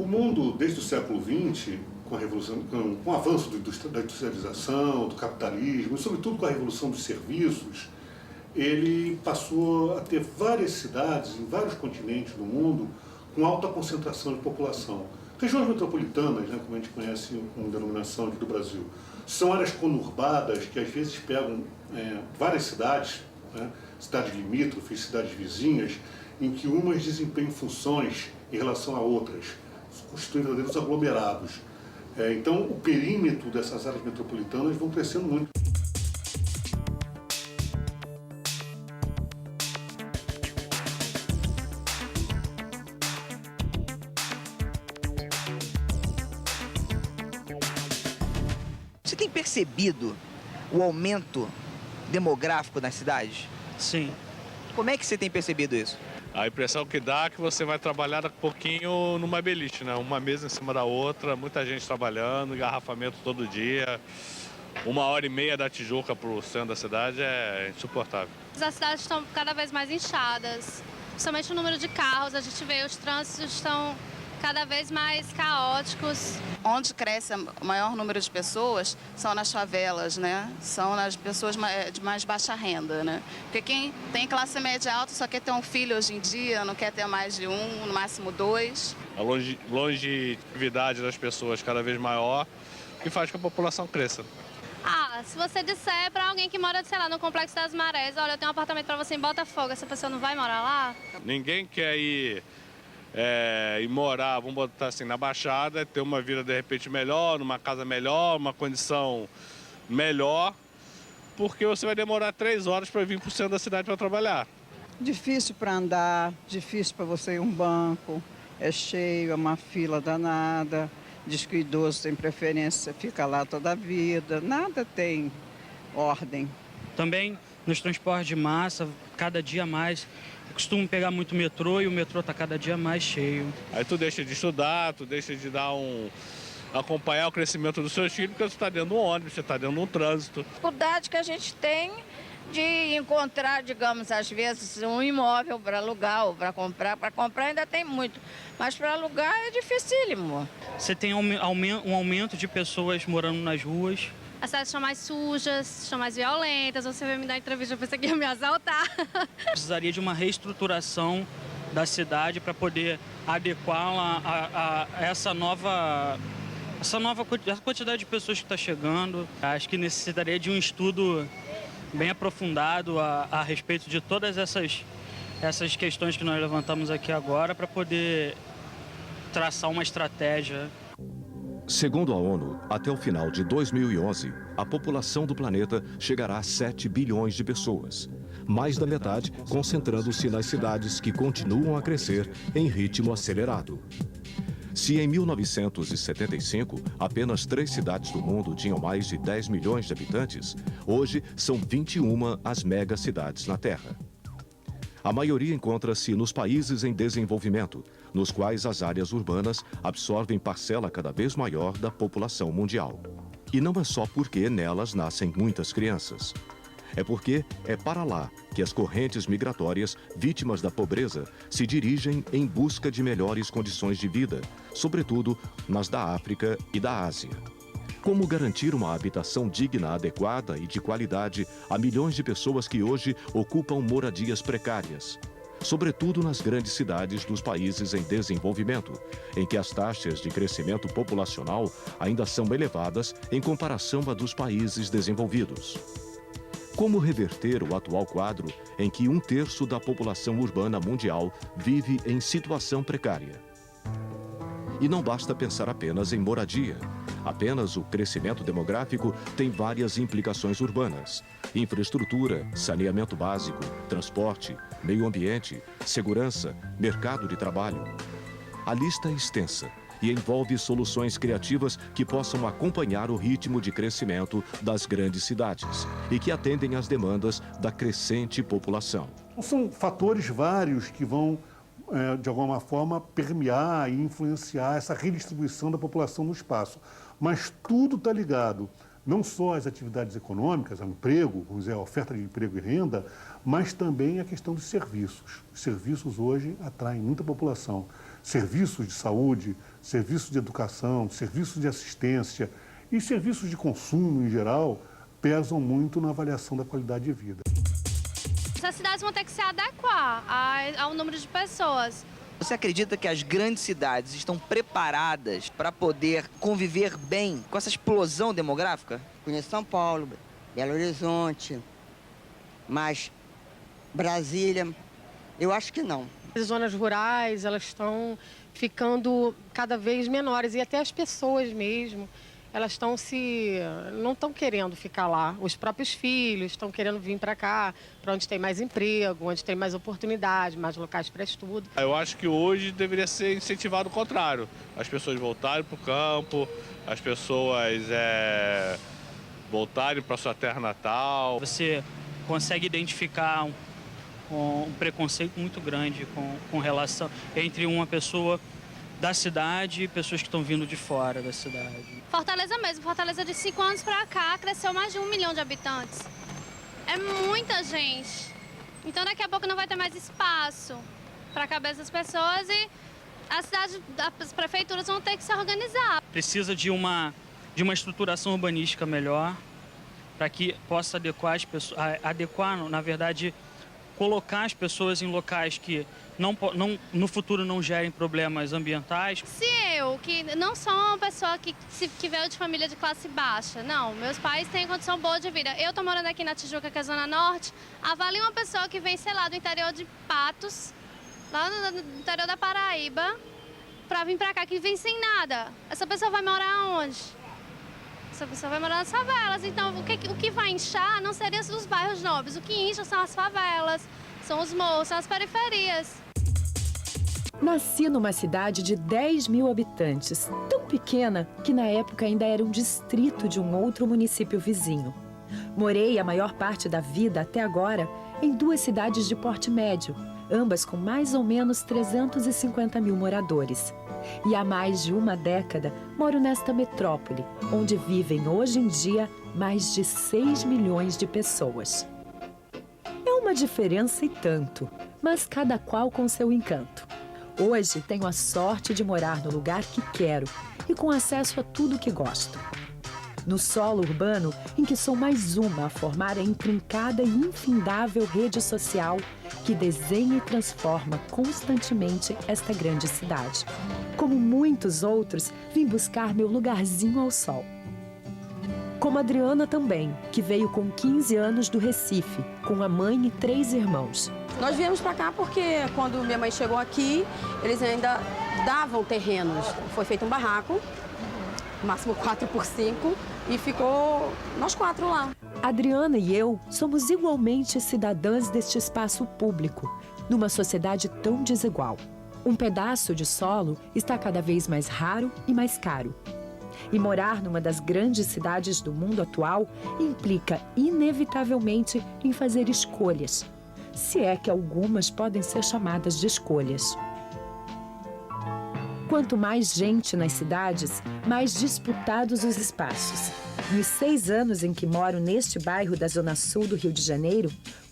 mundo, desde o século XX, com a revolução, com o avanço da industrialização, do capitalismo, e sobretudo com a revolução dos serviços, ele passou a ter várias cidades em vários continentes do mundo com alta concentração de população. Regiões metropolitanas, né, como a gente conhece com denominação aqui do Brasil, são áreas conurbadas que às vezes pegam várias cidades, né, cidades limítrofes, cidades vizinhas, em que umas desempenham funções em relação a outras, constituindo verdadeiros aglomerados. Então, o perímetro dessas áreas metropolitanas vão crescendo muito. Você tem percebido o aumento demográfico nas cidades? Sim. Como é que você tem percebido isso? A impressão que dá é que você vai trabalhar daqui a pouquinho numa beliche, né? Uma mesa em cima da outra, muita gente trabalhando, engarrafamento todo dia. 1h30 da Tijuca para o centro da cidade é insuportável. As cidades estão cada vez mais inchadas, principalmente o número de carros. A gente vê os trânsitos estão cada vez mais caóticos. Onde cresce o maior número de pessoas são nas favelas, né? São nas pessoas de mais baixa renda, né? Porque quem tem classe média alta só quer ter um filho hoje em dia, não quer ter mais de um, no máximo 2. A longevidade das pessoas cada vez maior, o que faz com que a população cresça. Se você disser para alguém que mora, sei lá, no Complexo das Marés, olha, eu tenho um apartamento para você em Botafogo, essa pessoa não vai morar lá? Ninguém quer ir e morar, vamos botar assim, na Baixada, ter uma vida de repente melhor, numa casa melhor, uma condição melhor, porque você vai demorar 3 horas para vir para o centro da cidade para trabalhar. Difícil para andar, difícil para você ir a um banco, é cheio, é uma fila danada, diz que o idoso tem preferência, fica lá toda a vida, nada tem ordem. Também nos transportes de massa, cada dia mais. Eu costumo pegar muito metrô e o metrô está cada dia mais cheio. Aí tu deixa de estudar, tu deixa de acompanhar o crescimento dos seus filhos, porque você está dentro de um ônibus, você está dentro de um trânsito. A dificuldade que a gente tem de encontrar, digamos, às vezes, um imóvel para alugar ou para comprar ainda tem muito, mas para alugar é dificílimo. Você tem um aumento de pessoas morando nas ruas. As cidades estão mais sujas, estão mais violentas. Você veio me dar entrevista, eu pensei que ia me assaltar. Precisaria de uma reestruturação da cidade para poder adequá-la a essa nova quantidade de pessoas que está chegando. Acho que necessitaria de um estudo bem aprofundado a respeito de todas essas questões que nós levantamos aqui agora para poder traçar uma estratégia. Segundo a ONU, até o final de 2011, a população do planeta chegará a 7 bilhões de pessoas. Mais da metade concentrando-se nas cidades que continuam a crescer em ritmo acelerado. Se em 1975 apenas 3 cidades do mundo tinham mais de 10 milhões de habitantes, hoje são 21 as megacidades na Terra. A maioria encontra-se nos países em desenvolvimento, nos quais as áreas urbanas absorvem parcela cada vez maior da população mundial. E não é só porque nelas nascem muitas crianças. É porque é para lá que as correntes migratórias, vítimas da pobreza, se dirigem em busca de melhores condições de vida, sobretudo nas da África e da Ásia. Como garantir uma habitação digna, adequada e de qualidade a milhões de pessoas que hoje ocupam moradias precárias? Sobretudo nas grandes cidades dos países em desenvolvimento, em que as taxas de crescimento populacional ainda são elevadas em comparação a dos países desenvolvidos. Como reverter o atual quadro em que 1/3 da população urbana mundial vive em situação precária? E não basta pensar apenas em moradia. Apenas o crescimento demográfico tem várias implicações urbanas: infraestrutura, saneamento básico, transporte, meio ambiente, segurança, mercado de trabalho. A lista é extensa e envolve soluções criativas que possam acompanhar o ritmo de crescimento das grandes cidades e que atendem às demandas da crescente população. São fatores vários que vão, de alguma forma, permear e influenciar essa redistribuição da população no espaço. Mas tudo está ligado não só as atividades econômicas, o emprego, vamos dizer, a oferta de emprego e renda, mas também a questão dos serviços. Os serviços hoje atraem muita população. Serviços de saúde, serviços de educação, serviços de assistência e serviços de consumo em geral pesam muito na avaliação da qualidade de vida. Essas cidades vão ter que se adequar ao número de pessoas. Você acredita que as grandes cidades estão preparadas para poder conviver bem com essa explosão demográfica? Conheço São Paulo, Belo Horizonte, mas Brasília, eu acho que não. As zonas rurais, elas estão ficando cada vez menores e até as pessoas mesmo, elas não estão querendo ficar lá. Os próprios filhos estão querendo vir para cá, para onde tem mais emprego, onde tem mais oportunidade, mais locais para estudo. Eu acho que hoje deveria ser incentivado o contrário. As pessoas voltarem para o campo, as pessoas voltarem para sua terra natal. Você consegue identificar um preconceito muito grande com relação entre uma pessoa da cidade e pessoas que estão vindo de fora da cidade. Fortaleza mesmo, Fortaleza de 5 anos para cá cresceu mais de 1 milhão de habitantes. É muita gente. Então daqui a pouco não vai ter mais espaço para a cabeça das pessoas e as prefeituras vão ter que se organizar. Precisa de uma estruturação urbanística melhor para que possa adequar as pessoas, na verdade, colocar as pessoas em locais que no futuro não gerem problemas ambientais. Se eu, que não sou uma pessoa que veio de família de classe baixa, não, meus pais têm condição boa de vida. Eu tô morando aqui na Tijuca, que é a Zona Norte, avalie uma pessoa que vem, sei lá, do interior de Patos, lá no interior da Paraíba, pra vir pra cá, que vem sem nada. Essa pessoa vai morar onde? Essa pessoa vai morar nas favelas. Então, o que vai inchar não seria os bairros nobres. O que incha são as favelas, são os morros, são as periferias. Nasci numa cidade de 10 mil habitantes, tão pequena que na época ainda era um distrito de um outro município vizinho. Morei a maior parte da vida até agora em 2 cidades de porte médio, ambas com mais ou menos 350 mil moradores. E há mais de uma década moro nesta metrópole, onde vivem hoje em dia mais de 6 milhões de pessoas. É uma diferença e tanto, mas cada qual com seu encanto. Hoje tenho a sorte de morar no lugar que quero e com acesso a tudo que gosto. No solo urbano em que sou mais uma a formar a intrincada e infindável rede social que desenha e transforma constantemente esta grande cidade. Como muitos outros, vim buscar meu lugarzinho ao sol. Como Adriana também, que veio com 15 anos do Recife, com a mãe e 3 irmãos. Nós viemos para cá porque quando minha mãe chegou aqui, eles ainda davam terrenos. Foi feito um barraco, máximo 4x5, e ficou nós 4 lá. Adriana e eu somos igualmente cidadãs deste espaço público, numa sociedade tão desigual. Um pedaço de solo está cada vez mais raro e mais caro. E morar numa das grandes cidades do mundo atual implica, inevitavelmente, em fazer escolhas. Se é que algumas podem ser chamadas de escolhas. Quanto mais gente nas cidades, mais disputados os espaços. Nos 6 anos em que moro neste bairro da Zona Sul do Rio de Janeiro,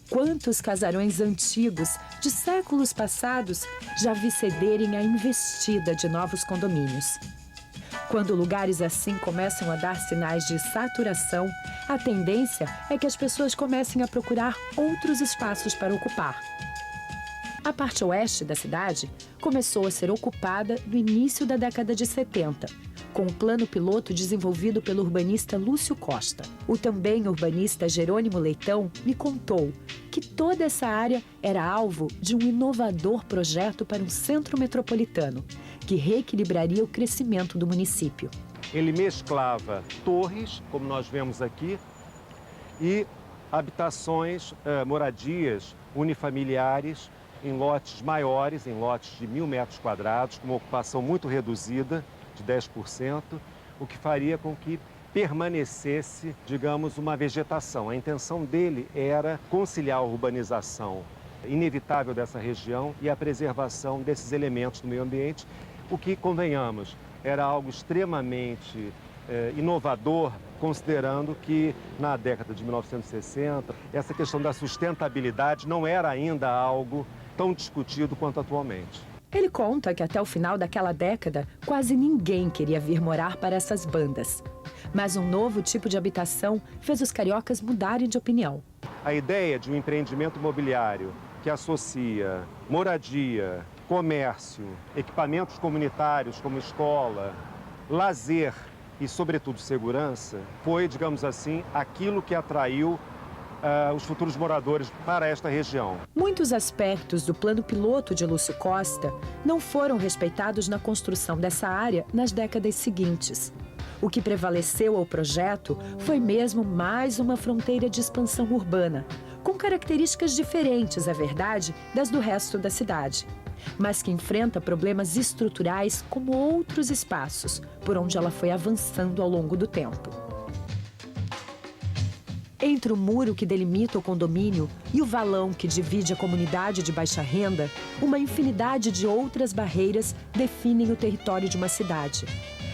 quantos casarões antigos, de séculos passados, já vi cederem à investida de novos condomínios. Quando lugares assim começam a dar sinais de saturação, a tendência é que as pessoas comecem a procurar outros espaços para ocupar. A parte oeste da cidade começou a ser ocupada no início da década de 70, com o plano piloto desenvolvido pelo urbanista Lúcio Costa. O também urbanista Jerônimo Leitão me contou que toda essa área era alvo de um inovador projeto para um centro metropolitano, que reequilibraria o crescimento do município. Ele mesclava torres, como nós vemos aqui, e habitações, moradias unifamiliares, em lotes maiores, em lotes de 1.000 metros quadrados, com uma ocupação muito reduzida, de 10%, o que faria com que permanecesse, digamos, uma vegetação. A intenção dele era conciliar a urbanização inevitável dessa região e a preservação desses elementos do meio ambiente, o que, convenhamos, era algo extremamente inovador, considerando que na década de 1960 essa questão da sustentabilidade não era ainda algo tão discutido quanto atualmente. Ele conta que até o final daquela década, quase ninguém queria vir morar para essas bandas. Mas um novo tipo de habitação fez os cariocas mudarem de opinião. A ideia de um empreendimento imobiliário que associa moradia, comércio, equipamentos comunitários como escola, lazer e, sobretudo, segurança, foi, digamos assim, aquilo que atraiu os futuros moradores para esta região. Muitos aspectos do plano piloto de Lúcio Costa não foram respeitados na construção dessa área nas décadas seguintes. O que prevaleceu ao projeto foi mesmo mais uma fronteira de expansão urbana, com características diferentes, é verdade, das do resto da cidade, mas que enfrenta problemas estruturais como outros espaços, por onde ela foi avançando ao longo do tempo. Entre o muro que delimita o condomínio e o valão que divide a comunidade de baixa renda, uma infinidade de outras barreiras definem o território de uma cidade.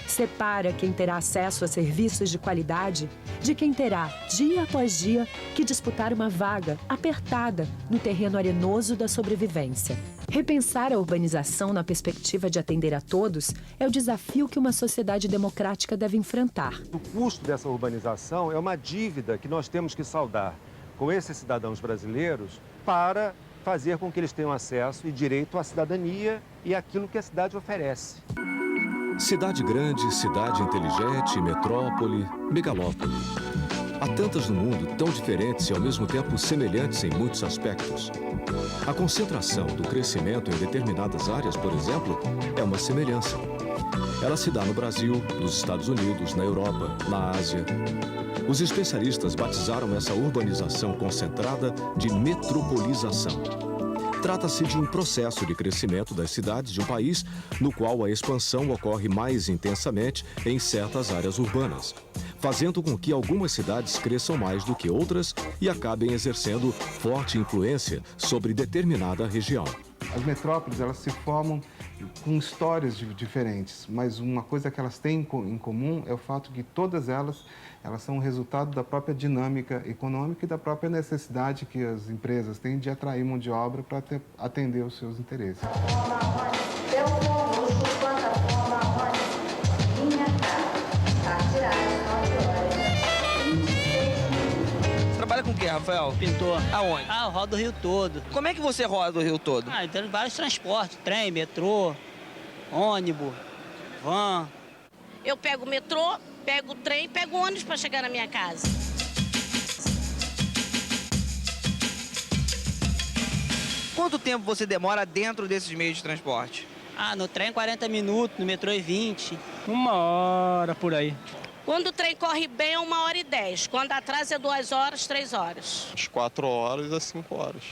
Separa quem terá acesso a serviços de qualidade de quem terá, dia após dia, que disputar uma vaga apertada no terreno arenoso da sobrevivência. Repensar a urbanização na perspectiva de atender a todos é o desafio que uma sociedade democrática deve enfrentar. O custo dessa urbanização é uma dívida que nós temos que saldar com esses cidadãos brasileiros para fazer com que eles tenham acesso e direito à cidadania e àquilo que a cidade oferece. Cidade grande, cidade inteligente, metrópole, megalópole. Há tantas no mundo tão diferentes e ao mesmo tempo semelhantes em muitos aspectos. A concentração do crescimento em determinadas áreas, por exemplo, é uma semelhança. Ela se dá no Brasil, nos Estados Unidos, na Europa, na Ásia. Os especialistas batizaram essa urbanização concentrada de metropolização. Trata-se de um processo de crescimento das cidades de um país no qual a expansão ocorre mais intensamente em certas áreas urbanas, fazendo com que algumas cidades cresçam mais do que outras e acabem exercendo forte influência sobre determinada região. As metrópoles, elas se formam com histórias diferentes, mas uma coisa que elas têm em comum é o fato que todas elas são resultado da própria dinâmica econômica e da própria necessidade que as empresas têm de atrair mão de obra para atender os seus interesses. Trabalha com o que, Rafael? Pintor. Aonde? Eu rodo o Rio todo. Como é que você roda o Rio todo? Tem vários transportes, trem, metrô, ônibus, van. Eu pego o metrô, pego o trem, pego o ônibus para chegar na minha casa. Quanto tempo você demora dentro desses meios de transporte? No trem 40 minutos, no metrô 20. 1 hora por aí. Quando o trem corre bem é 1h10. Quando atrasa é 2 horas, 3 horas. Às 4 horas às 5 horas.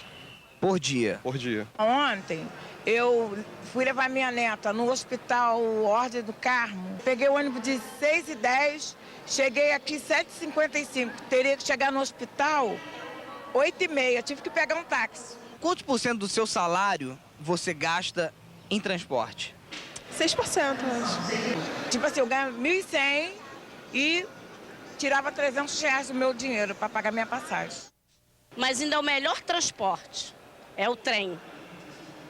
Por dia? Por dia. Ontem eu fui levar minha neta no hospital Ordem do Carmo. Peguei o ônibus de 6h10, cheguei aqui 7h55. Teria que chegar no hospital 8h30. Tive que pegar um táxi. Quantos por cento do seu salário você gasta em transporte? 6%. Tipo assim, eu ganho 1.100 e tirava R$300 do meu dinheiro para pagar minha passagem. Mas ainda é o melhor transporte, é o trem,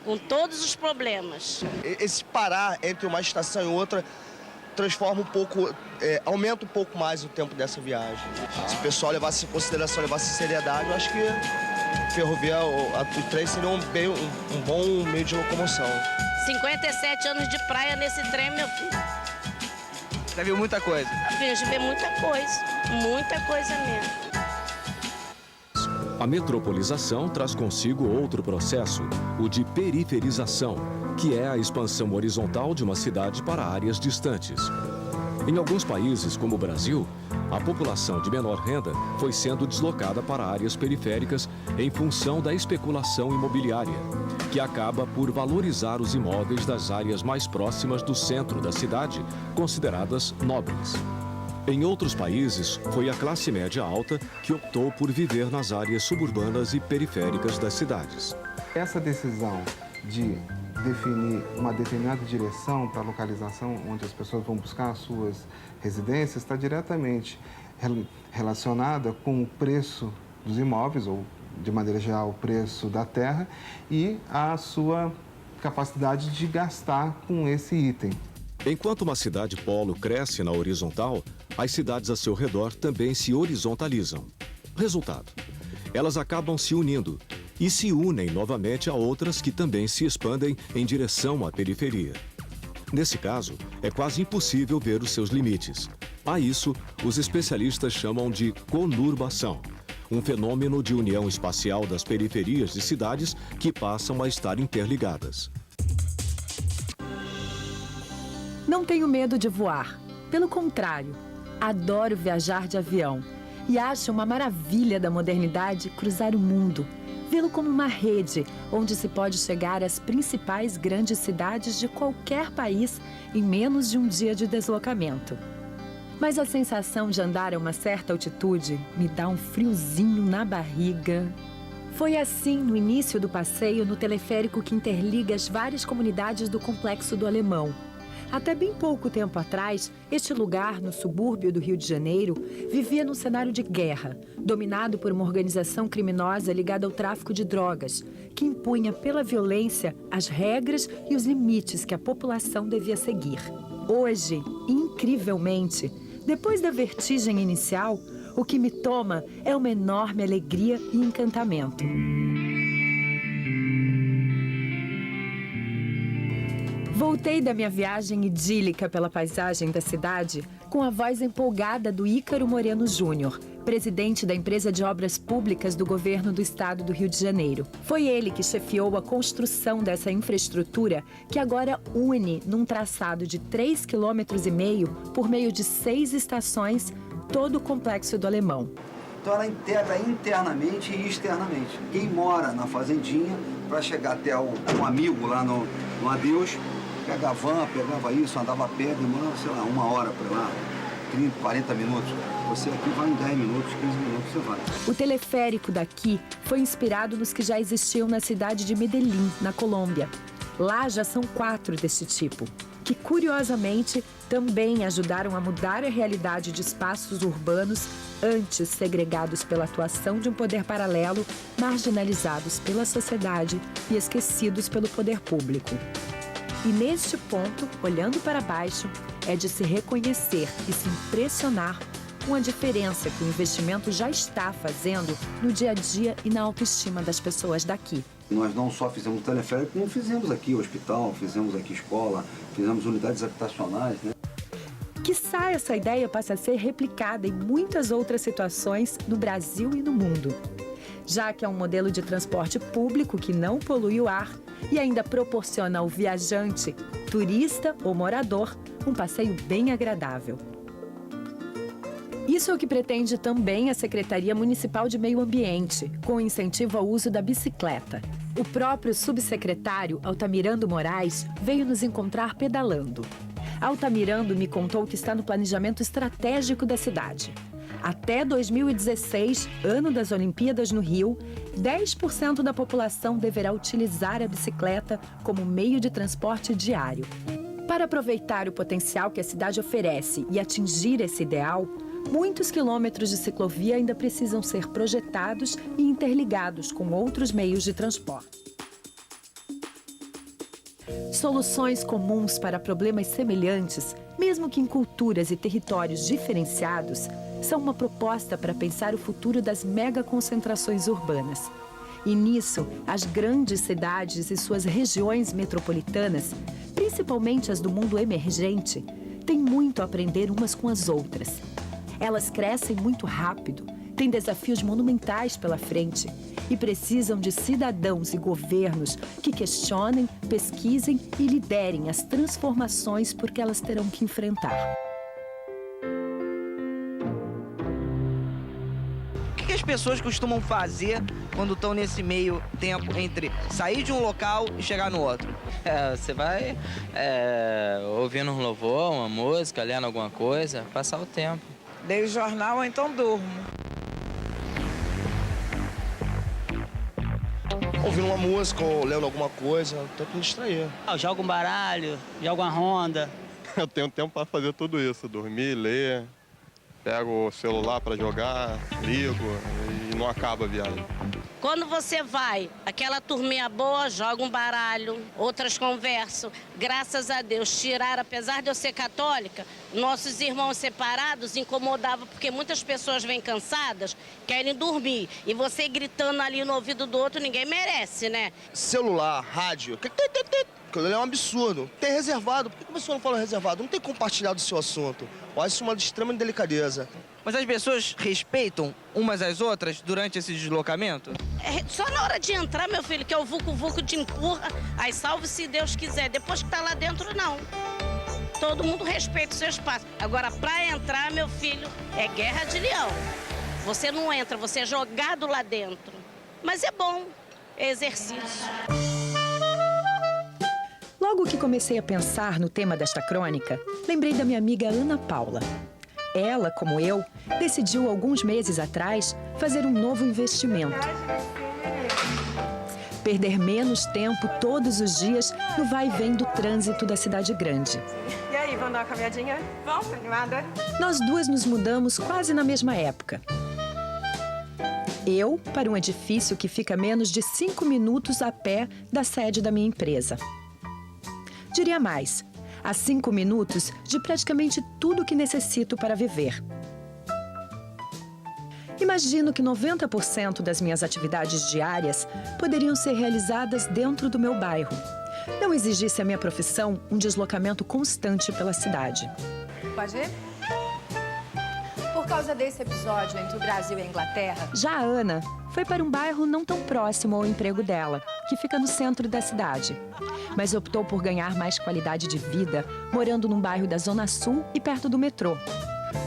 com todos os problemas. Esse parar entre uma estação e outra transforma um pouco, aumenta um pouco mais o tempo dessa viagem. Se o pessoal levasse em consideração, levasse em seriedade, eu acho que ferrovia, o trem seria um bom meio de locomoção. 57 anos de praia nesse trem, meu filho. Já viu muita coisa? Eu já vi muita coisa mesmo. A metropolização traz consigo outro processo, o de periferização, que é a expansão horizontal de uma cidade para áreas distantes. Em alguns países, como o Brasil, a população de menor renda foi sendo deslocada para áreas periféricas em função da especulação imobiliária, que acaba por valorizar os imóveis das áreas mais próximas do centro da cidade, consideradas nobres. Em outros países, foi a classe média alta que optou por viver nas áreas suburbanas e periféricas das cidades. Essa decisão de definir uma determinada direção para a localização onde as pessoas vão buscar as suas residências está diretamente relacionada com o preço dos imóveis, ou, de maneira geral, o preço da terra e a sua capacidade de gastar com esse item. Enquanto uma cidade polo cresce na horizontal, as cidades a seu redor também se horizontalizam. Resultado: elas acabam se unindo e se unem novamente a outras que também se expandem em direção à periferia. Nesse caso, é quase impossível ver os seus limites. A isso, os especialistas chamam de conurbação, um fenômeno de união espacial das periferias de cidades que passam a estar interligadas. Não tenho medo de voar. Pelo contrário, adoro viajar de avião. E acho uma maravilha da modernidade cruzar o mundo, vê-lo como uma rede onde se pode chegar às principais grandes cidades de qualquer país em menos de um dia de deslocamento. Mas a sensação de andar a uma certa altitude me dá um friozinho na barriga. Foi assim no início do passeio no teleférico que interliga as várias comunidades do Complexo do Alemão. Até bem pouco tempo atrás, este lugar, no subúrbio do Rio de Janeiro, vivia num cenário de guerra, dominado por uma organização criminosa ligada ao tráfico de drogas, que impunha pela violência as regras e os limites que a população devia seguir. Hoje, incrivelmente, depois da vertigem inicial, o que me toma é uma enorme alegria e encantamento. Voltei da minha viagem idílica pela paisagem da cidade com a voz empolgada do Ícaro Moreno Júnior, presidente da empresa de obras públicas do governo do estado do Rio de Janeiro. Foi ele que chefiou a construção dessa infraestrutura que agora une, num traçado de 3,5 km por meio de 6 estações, todo o Complexo do Alemão. Então ela integra internamente e externamente. Quem mora na fazendinha, para chegar até um amigo lá no Adeus, pegava van, pegava isso, andava a pé, demorava, sei lá, 1 hora para lá, 30, 40 minutos. Você aqui vai em 10 minutos, 15 minutos, você vai. O teleférico daqui foi inspirado nos que já existiam na cidade de Medellín, na Colômbia. Lá já são 4 desse tipo, que curiosamente também ajudaram a mudar a realidade de espaços urbanos antes segregados pela atuação de um poder paralelo, marginalizados pela sociedade e esquecidos pelo poder público. E neste ponto, olhando para baixo, é de se reconhecer e se impressionar com a diferença que o investimento já está fazendo no dia a dia e na autoestima das pessoas daqui. Nós não só fizemos teleférico, como fizemos aqui hospital, fizemos aqui escola, fizemos unidades habitacionais, né? Quiçá essa ideia passe a ser replicada em muitas outras situações no Brasil e no mundo, já que é um modelo de transporte público que não polui o ar e ainda proporciona ao viajante, turista ou morador, um passeio bem agradável. Isso é o que pretende também a Secretaria Municipal de Meio Ambiente, com incentivo ao uso da bicicleta. O próprio subsecretário Altamirando Moraes veio nos encontrar pedalando. Altamirando me contou que está no planejamento estratégico da cidade. Até 2016, ano das Olimpíadas no Rio, 10% da população deverá utilizar a bicicleta como meio de transporte diário. Para aproveitar o potencial que a cidade oferece e atingir esse ideal, muitos quilômetros de ciclovia ainda precisam ser projetados e interligados com outros meios de transporte. Soluções comuns para problemas semelhantes, mesmo que em culturas e territórios diferenciados, são uma proposta para pensar o futuro das megaconcentrações urbanas. E nisso, as grandes cidades e suas regiões metropolitanas, principalmente as do mundo emergente, têm muito a aprender umas com as outras. Elas crescem muito rápido, têm desafios monumentais pela frente e precisam de cidadãos e governos que questionem, pesquisem e liderem as transformações por que elas terão que enfrentar. O que as pessoas costumam fazer quando estão nesse meio tempo entre sair de um local e chegar no outro? Você vai ouvindo um louvor, uma música, lendo alguma coisa, passar o tempo. Leio jornal ou então durmo. ouvindo uma música ou lendo alguma coisa, até pra me distrair. Eu jogo um baralho, jogo uma ronda. Eu tenho tempo para fazer tudo isso, dormir, ler, pego o celular para jogar, ligo e não acaba a viagem. Quando você vai, aquela turminha boa joga um baralho, outras conversam. Graças a Deus, tiraram, apesar de eu ser católica, nossos irmãos separados incomodavam, porque muitas pessoas vêm cansadas, querem dormir. E você gritando ali no ouvido do outro, ninguém merece, né? Celular, rádio, aquilo é um absurdo. Tem reservado, por que você não fala reservado? Não tem compartilhado o seu assunto. Eu acho isso uma extrema delicadeza. Mas as pessoas respeitam umas às outras durante esse deslocamento? É só na hora de entrar, meu filho, que é o vulco-vulco te empurra, aí salve se Deus quiser. Depois que tá lá dentro, não. Todo mundo respeita o seu espaço. Agora, pra entrar, meu filho, é guerra de leão. Você não entra, você é jogado lá dentro. Mas é bom, é exercício. Logo que comecei a pensar no tema desta crônica, lembrei da minha amiga Ana Paula. Ela, como eu, decidiu alguns meses atrás fazer um novo investimento. Perder menos tempo todos os dias no vai e vem do trânsito da cidade grande. E aí, vamos dar uma caminhadinha? Vamos, animada? Nós duas nos mudamos quase na mesma época. Eu para um edifício que fica a menos de 5 minutos a pé da sede da minha empresa. Diria mais, a 5 minutos de praticamente tudo que necessito para viver. Imagino que 90% das minhas atividades diárias poderiam ser realizadas dentro do meu bairro. Não exigisse a minha profissão um deslocamento constante pela cidade. Pode ir? Por causa desse episódio entre o Brasil e a Inglaterra... Já a Ana foi para um bairro não tão próximo ao emprego dela, que fica no centro da cidade. Mas optou por ganhar mais qualidade de vida, morando num bairro da Zona Sul e perto do metrô.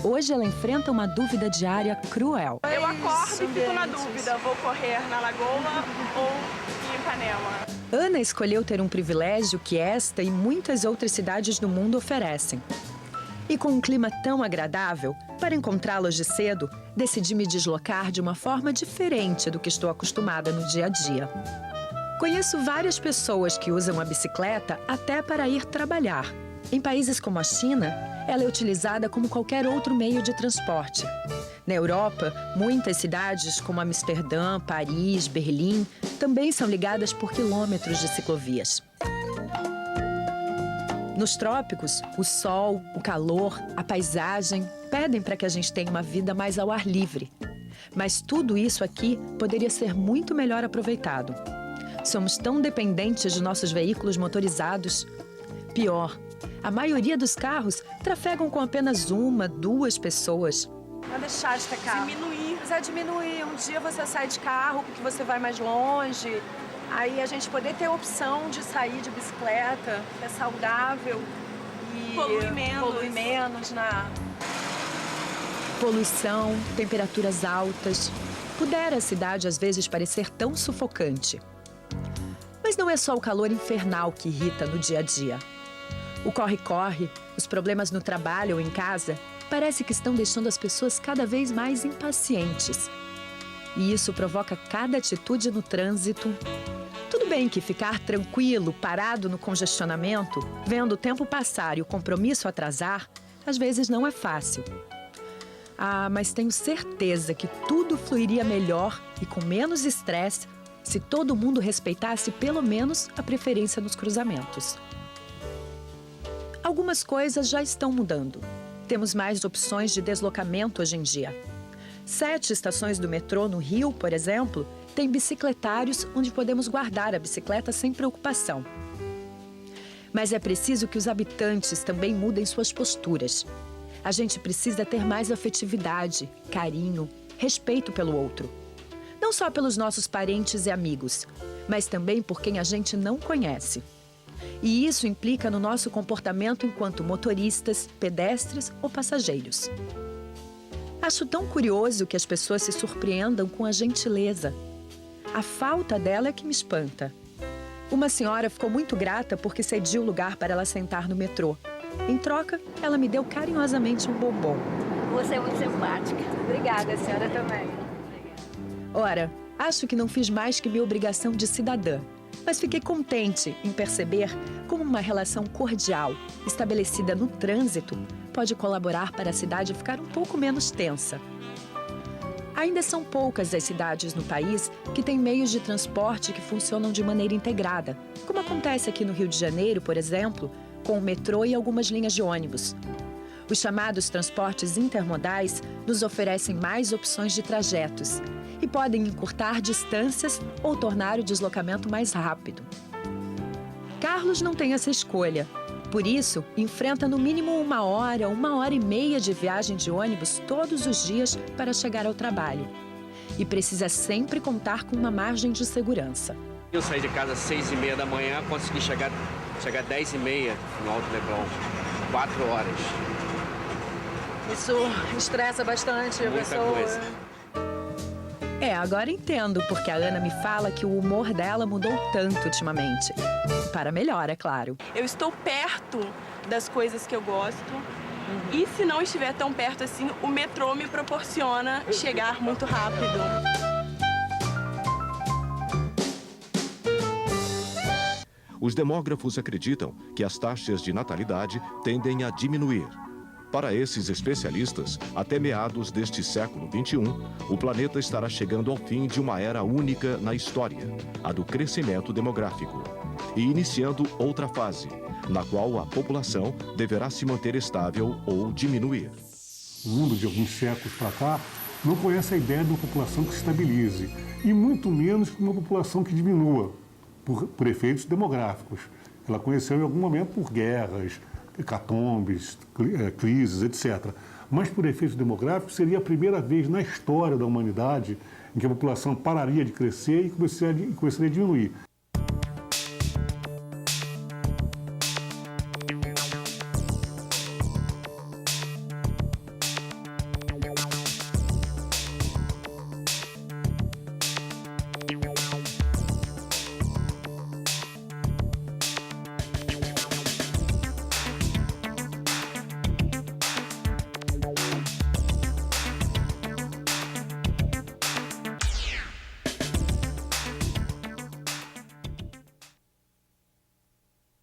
Hoje ela enfrenta uma dúvida diária cruel. Eu acordo e fico na dúvida, vou correr na Lagoa ou em Ipanema. Ana escolheu ter um privilégio que esta e muitas outras cidades do mundo oferecem. E com um clima tão agradável, para encontrá-los de cedo, decidi me deslocar de uma forma diferente do que estou acostumada no dia a dia. Conheço várias pessoas que usam a bicicleta até para ir trabalhar. Em países como a China, ela é utilizada como qualquer outro meio de transporte. Na Europa, muitas cidades como Amsterdã, Paris, Berlim, também são ligadas por quilômetros de ciclovias. Nos trópicos, o sol, o calor, a paisagem pedem para que a gente tenha uma vida mais ao ar livre. Mas tudo isso aqui poderia ser muito melhor aproveitado. Somos tão dependentes de nossos veículos motorizados. Pior, a maioria dos carros trafegam com apenas 1, 2 pessoas. Não deixar de ter carro. Diminuir. Mas é diminuir. Um dia você sai de carro porque você vai mais longe. Aí a gente poder ter a opção de sair de bicicleta, que é saudável e polui menos na... Poluição, temperaturas altas. Pudera a cidade às vezes parecer tão sufocante. Mas não é só o calor infernal que irrita no dia a dia. O corre-corre, os problemas no trabalho ou em casa, parece que estão deixando as pessoas cada vez mais impacientes. E isso provoca cada atitude no trânsito. Tudo bem que ficar tranquilo, parado no congestionamento, vendo o tempo passar e o compromisso atrasar, às vezes não é fácil. Ah, mas tenho certeza que tudo fluiria melhor e com menos estresse se todo mundo respeitasse pelo menos a preferência nos cruzamentos. Algumas coisas já estão mudando. Temos mais opções de deslocamento hoje em dia. 7 estações do metrô no Rio, por exemplo, têm bicicletários onde podemos guardar a bicicleta sem preocupação. Mas é preciso que os habitantes também mudem suas posturas. A gente precisa ter mais afetividade, carinho, respeito pelo outro. Não só pelos nossos parentes e amigos, mas também por quem a gente não conhece. E isso implica no nosso comportamento enquanto motoristas, pedestres ou passageiros. Acho tão curioso que as pessoas se surpreendam com a gentileza. A falta dela é que me espanta. Uma senhora ficou muito grata porque cedi o lugar para ela sentar no metrô. Em troca, ela me deu carinhosamente um bombom. Você é muito simpática. Obrigada, a senhora também. Ora, Acho que não fiz mais que minha obrigação de cidadã, mas fiquei contente em perceber como uma relação cordial, estabelecida no trânsito, pode colaborar para a cidade ficar um pouco menos tensa. Ainda são poucas as cidades no país que têm meios de transporte que funcionam de maneira integrada, como acontece aqui no Rio de Janeiro, por exemplo, com o metrô e algumas linhas de ônibus. Os chamados transportes intermodais nos oferecem mais opções de trajetos e podem encurtar distâncias ou tornar o deslocamento mais rápido. Carlos não tem essa escolha. Por isso, enfrenta no mínimo 1 hora, 1h30 de viagem de ônibus todos os dias para chegar ao trabalho. E precisa sempre contar com uma margem de segurança. Eu saí de casa às 6h30 da manhã, consegui chegar 10h30 no Alto Leblon, 4 horas. Isso estressa bastante a pessoa. Coisa. Agora entendo porque a Ana me fala que o humor dela mudou tanto ultimamente. Para melhor, é claro. Eu estou perto das coisas que eu gosto. E se não estiver tão perto assim, o metrô me proporciona chegar muito rápido. Os demógrafos acreditam que as taxas de natalidade tendem a diminuir. Para esses especialistas, até meados deste século XXI, o planeta estará chegando ao fim de uma era única na história, a do crescimento demográfico, e iniciando outra fase, na qual a população deverá se manter estável ou diminuir. O mundo de alguns séculos para cá não conhece a ideia de uma população que se estabilize, e muito menos uma população que diminua, por efeitos demográficos. Ela conheceu em algum momento por guerras, hecatombes, crises, etc. Mas por efeitos demográficos seria a primeira vez na história da humanidade em que a população pararia de crescer e começaria a diminuir.